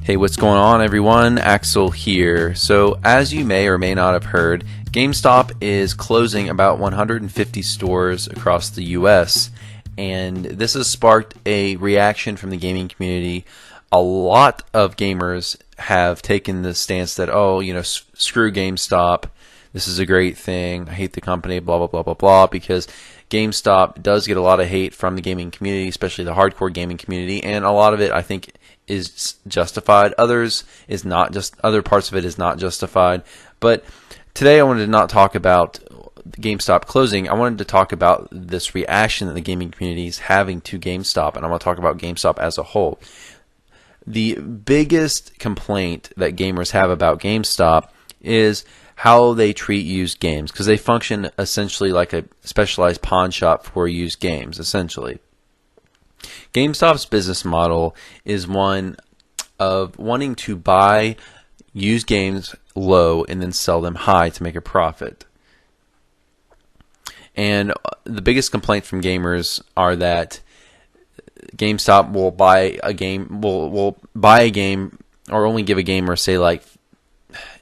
Hey, what's going on, everyone? Axel here. So, as you may or may not have heard, GameStop is closing about 150 stores across the US, and this has sparked a reaction from the gaming community. A lot of gamers have taken the stance that, screw GameStop. This is a great thing. I hate the company, blah, blah, blah, blah, blah, because GameStop does get a lot of hate from the gaming community, especially the hardcore gaming community, and a lot of it, I think, is justified. Other parts of it is not justified. But today I wanted to not talk about GameStop closing. I wanted to talk about this reaction that the gaming community is having to GameStop, and I want to talk about GameStop as a whole. The biggest complaint that gamers have about GameStop is how they treat used games, because they function essentially like a specialized pawn shop for used games, essentially. GameStop's business model is one of wanting to buy used games low and then sell them high to make a profit. And the biggest complaint from gamers are that GameStop will buy a game, will buy a game, or only give a game, or say like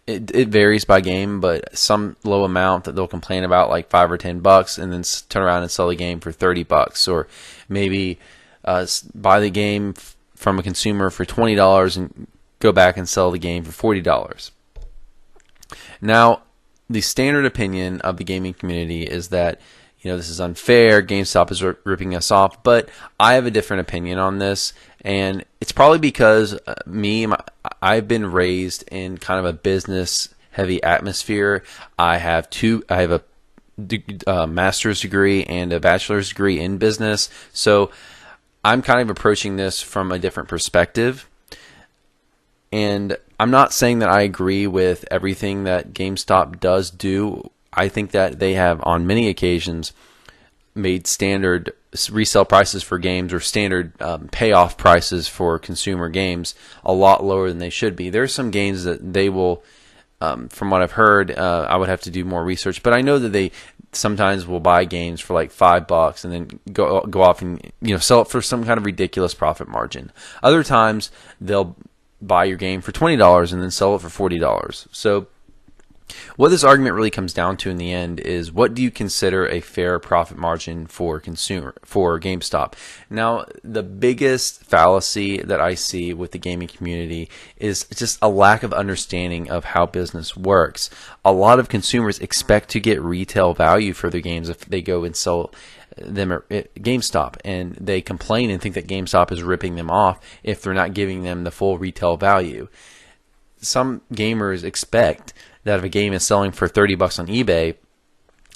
it varies by game, but some low amount that they'll complain about, like $5 or $10, and then turn around and sell the game for $30, or maybe buy the game from a consumer for $20 and go back and sell the game for $40. Now, the standard opinion of the gaming community is that this is unfair, GameStop is ripping us off, but I have a different opinion on this, and it's probably because I've been raised in kind of a business-heavy atmosphere. I have a master's degree and a bachelor's degree in business, so I'm kind of approaching this from a different perspective. And I'm not saying that I agree with everything that GameStop does do. I think that they have, on many occasions, made standard resale prices for games, or standard payoff prices for consumer games, a lot lower than they should be. There are some games that they will, from what I've heard, I would have to do more research, but I know that they sometimes will buy games for like $5 and then go off and sell it for some kind of ridiculous profit margin. Other times they'll buy your game for $20 and then sell it for $40. So what this argument really comes down to in the end is, what do you consider a fair profit margin for GameStop? Now, the biggest fallacy that I see with the gaming community is just a lack of understanding of how business works. A lot of consumers expect to get retail value for their games if they go and sell them at GameStop, and they complain and think that GameStop is ripping them off if they're not giving them the full retail value. Some gamers expect that if a game is selling for $30 on eBay,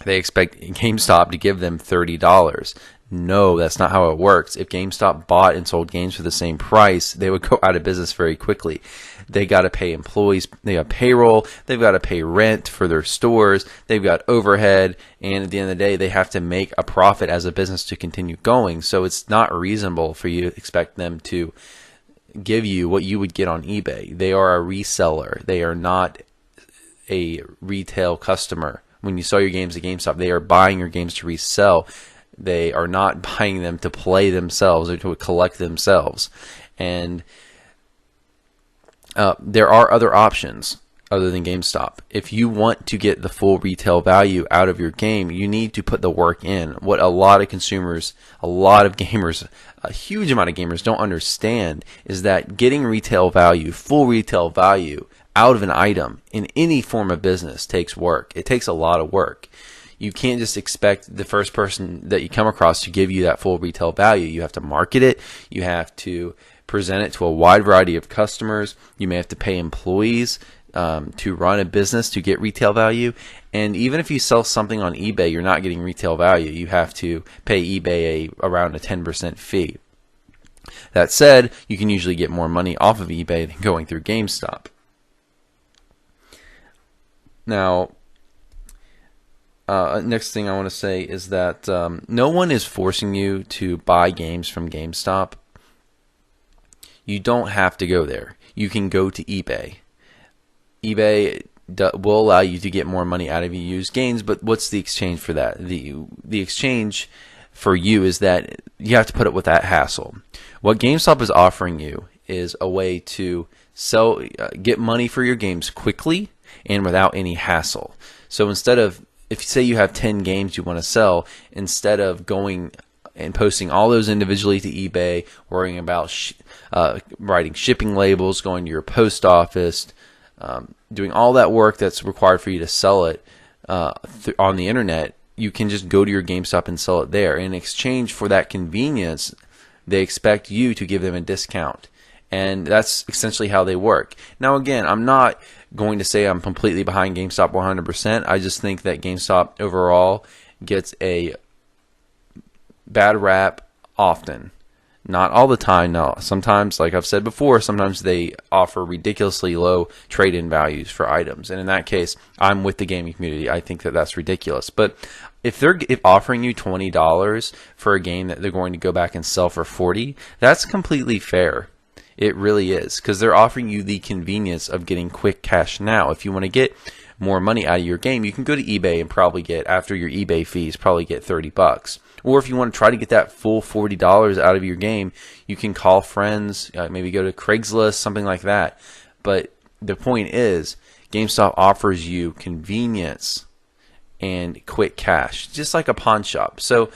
they expect GameStop to give them $30. No, that's not how it works. If GameStop bought and sold games for the same price, they would go out of business very quickly. They got to pay employees, they got payroll, they've got to pay rent for their stores, they've got overhead, and at the end of the day, they have to make a profit as a business to continue going. So it's not reasonable for you to expect them to give you what you would get on eBay. They are a reseller. They are not a retail customer. When you sell your games at GameStop, they are buying your games to resell. They are not buying them to play themselves or to collect themselves. And there are other options other than GameStop. If you want to get the full retail value out of your game, you need to put the work in. What a lot of consumers, a lot of gamers, a huge amount of gamers don't understand is that getting retail value, full retail value, out of an item in any form of business takes work. It takes a lot of work. You can't just expect the first person that you come across to give you that full retail value. You have to market it. You have to present it to a wide variety of customers. You may have to pay employees to run a business to get retail value. And even if you sell something on eBay, you're not getting retail value. You have to pay eBay around a 10% fee. That said, you can usually get more money off of eBay than going through GameStop. Now, next thing I want to say is that no one is forcing you to buy games from GameStop. You don't have to go there. You can go to eBay. eBay will allow you to get more money out of your used games, but what's the exchange for that? The exchange for you is that you have to put up with that hassle. What GameStop is offering you is a way to sell, get money for your games quickly and without any hassle. So instead of, if you say you have 10 games you want to sell, instead of going and posting all those individually to eBay, worrying about writing shipping labels, going to your post office, doing all that work that's required for you to sell it on the internet, you can just go to your GameStop and sell it there. In exchange for that convenience, they expect you to give them a discount. And that's essentially how they work. Now again, I'm not going to say I'm completely behind GameStop 100%. I just think that GameStop overall gets a bad rap often. Not all the time. Now, sometimes, like I've said before, sometimes they offer ridiculously low trade-in values for items. And in that case, I'm with the gaming community. I think that that's ridiculous. But if they're offering you $20 for a game that they're going to go back and sell for $40, that's completely fair. It really is, because they're offering you the convenience of getting quick cash now. If you want to get more money out of your game, you can go to eBay and probably get, after your eBay fees, probably get $30. Or if you want to try to get that full $40 out of your game, you can call friends, maybe go to Craigslist, something like that. But the point is, GameStop offers you convenience and quick cash, just like a pawn shop. So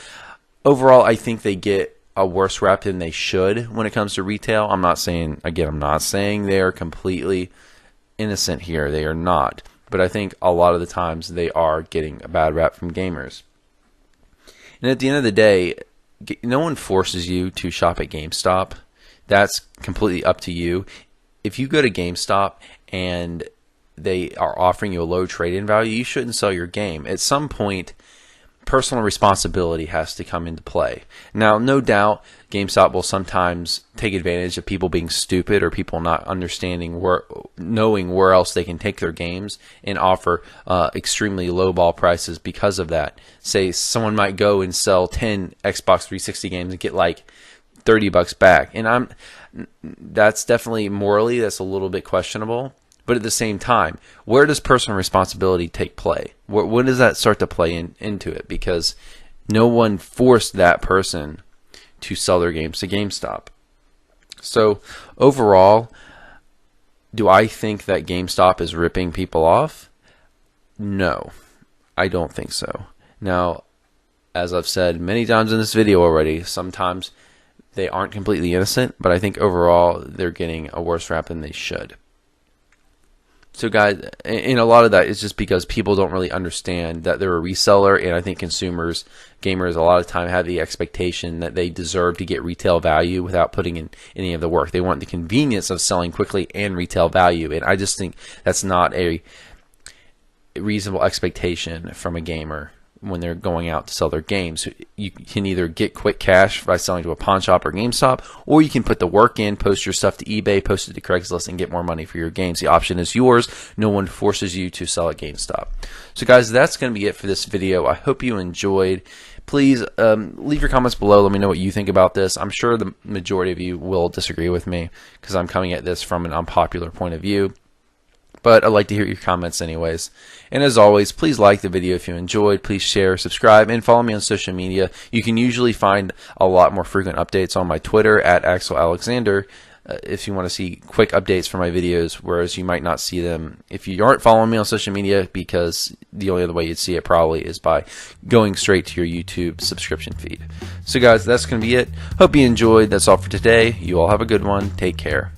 overall, I think they get a worse rap than they should when it comes to retail. I'm not saying they are completely innocent here. They are not. But I think a lot of the times they are getting a bad rap from gamers. And at the end of the day, no one forces you to shop at GameStop. That's completely up to you. If you go to GameStop and they are offering you a low trade-in value, you shouldn't sell your game. At some point, personal responsibility has to come into play. Now, no doubt, GameStop will sometimes take advantage of people being stupid or people not understanding knowing where else they can take their games and offer extremely lowball prices because of that. Say someone might go and sell 10 Xbox 360 games and get like $30 back, and that's definitely morally that's a little bit questionable. But at the same time, where does personal responsibility take play? When does that start to play into it? Because no one forced that person to sell their games to GameStop. So overall, do I think that GameStop is ripping people off? No, I don't think so. Now, as I've said many times in this video already, sometimes they aren't completely innocent, but I think overall they're getting a worse rap than they should. So guys, and a lot of that is just because people don't really understand that they're a reseller, and I think consumers, gamers, a lot of time have the expectation that they deserve to get retail value without putting in any of the work. They want the convenience of selling quickly and retail value, and I just think that's not a reasonable expectation from a gamer when they're going out to sell their games. You can either get quick cash by selling to a pawn shop or GameStop, or you can put the work in, post your stuff to eBay, post it to Craigslist, and get more money for your games. The option is yours. No one forces you to sell at GameStop. So guys, that's going to be it for this video. I hope you enjoyed. Please leave your comments below. Let me know what you think about this. I'm sure the majority of you will disagree with me because I'm coming at this from an unpopular point of view. But I'd like to hear your comments anyways. And as always, please like the video if you enjoyed. Please share, subscribe, and follow me on social media. You can usually find a lot more frequent updates on my Twitter at Axel Alexander if you want to see quick updates for my videos, whereas you might not see them if you aren't following me on social media, because the only other way you'd see it probably is by going straight to your YouTube subscription feed. So guys, that's going to be it. Hope you enjoyed. That's all for today. You all have a good one. Take care.